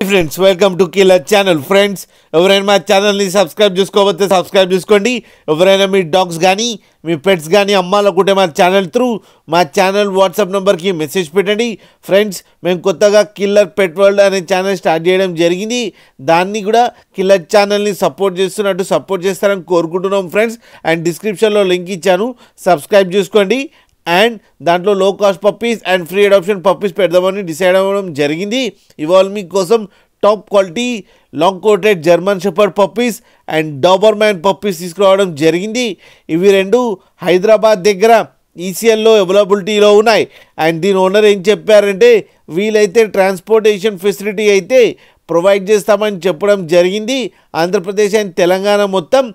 Friends welcome to killer channel. Friends ఎవరైనా మా ఛానల్ని సబ్స్క్రైబ్ చేసుకోకపోతే సబ్స్క్రైబ్ చేసుకోండి. ఎవరైనా మీ డాగ్స్ కానీ మీ పెట్స్ కానీ అమ్మాలనుకుంటే మా ఛానల్ త్రూ మా ఛానల్ వాట్సాప్ నెంబర్కి మెసేజ్ పెట్టండి. ఫ్రెండ్స్ మేము కొత్తగా కిల్లర్ పెట్ వరల్డ్ అనే ఛానల్ స్టార్ట్ చేయడం జరిగింది. దాన్ని కూడా కిల్లర్ ఛానల్ని సపోర్ట్ చేస్తారని కోరుకుంటున్నాం ఫ్రెండ్స్. అండ్ డిస్క్రిప్షన్లో లింక్ ఇచ్చాను, సబ్స్క్రైబ్ చేసుకోండి. అండ్ దాంట్లో low cost puppies and free adoption puppies పెడదామని డిసైడ్ అవ్వడం జరిగింది. ఇవాళ మీకోసం top quality long coated German shepherd puppies and Doberman puppies తీసుకురావడం జరిగింది. ఇవి రెండు హైదరాబాద్ దగ్గర ఈసీఎల్లో అవైలబిలిటీలో ఉన్నాయి. అండ్ దీని ఓనర్ ఏం చెప్పారంటే వీలైతే ట్రాన్స్పోర్టేషన్ ఫెసిలిటీ అయితే ప్రొవైడ్ చేస్తామని చెప్పడం జరిగింది. ఆంధ్రప్రదేశ్ అండ్ తెలంగాణ మొత్తం.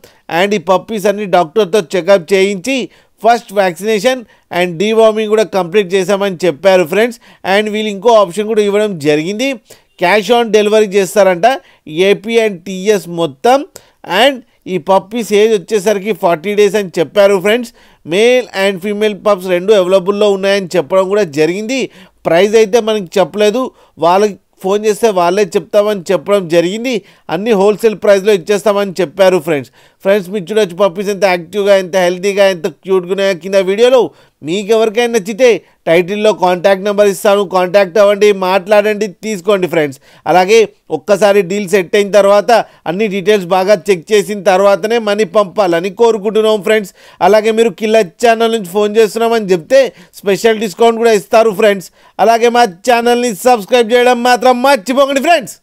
అండ్ ఈ పప్పీస్ అన్ని డాక్టర్తో చెకప్ చేయించి ఫస్ట్ వ్యాక్సినేషన్ అండ్ డీవార్మింగ్ కూడా కంప్లీట్ చేశామని చెప్పారు ఫ్రెండ్స్. అండ్ వీళ్ళు ఇంకో ఆప్షన్ కూడా ఇవ్వడం జరిగింది, క్యాష్ ఆన్ డెలివరీ చేస్తారంట ఏపీ అండ్ టీఎస్ మొత్తం. అండ్ ఈ పప్పీస్ ఏజ్ వచ్చేసరికి 40 days అని చెప్పారు friends. Male and female pups రెండు అవైలబుల్లో ఉన్నాయని చెప్పడం కూడా జరిగింది. ప్రైస్ అయితే మనకి చెప్పలేదు, వాళ్ళకి ఫోన్ చేస్తే వాళ్ళే చెప్తామని చెప్పడం జరిగింది. అన్ని హోల్సేల్ ప్రైస్లో ఇచ్చేస్తామని చెప్పారు ఫ్రెండ్స్. మీరు చూడొచ్చు పప్పీస్ ఎంత యాక్టివ్గా, ఎంత హెల్తీగా, ఎంత క్యూట్గా ఉన్నాయో కింద వీడియోలో. మీకు ఎవరికైనా నచ్చితే టైటిల్లో కాంటాక్ట్ నెంబర్ ఇస్తాను, కాంటాక్ట్ అవ్వండి, మాట్లాడండి, తీసుకోండి ఫ్రెండ్స్. అలాగే ఒక్కసారి డీల్ సెట్ అయిన తర్వాత అన్ని డీటెయిల్స్ బాగా చెక్ చేసిన తర్వాతనే మనీ పంపాలని కోరుకుంటున్నాం ఫ్రెండ్స్. అలాగే మీరు కిల్లర్ ఛానల్ నుంచి ఫోన్ చేస్తున్నామని చెప్తే స్పెషల్ డిస్కౌంట్ కూడా ఇస్తారు ఫ్రెండ్స్. అలాగే మా ఛానల్ని సబ్స్క్రైబ్ చేయడం మాత్రం మర్చిపోకండి ఫ్రెండ్స్.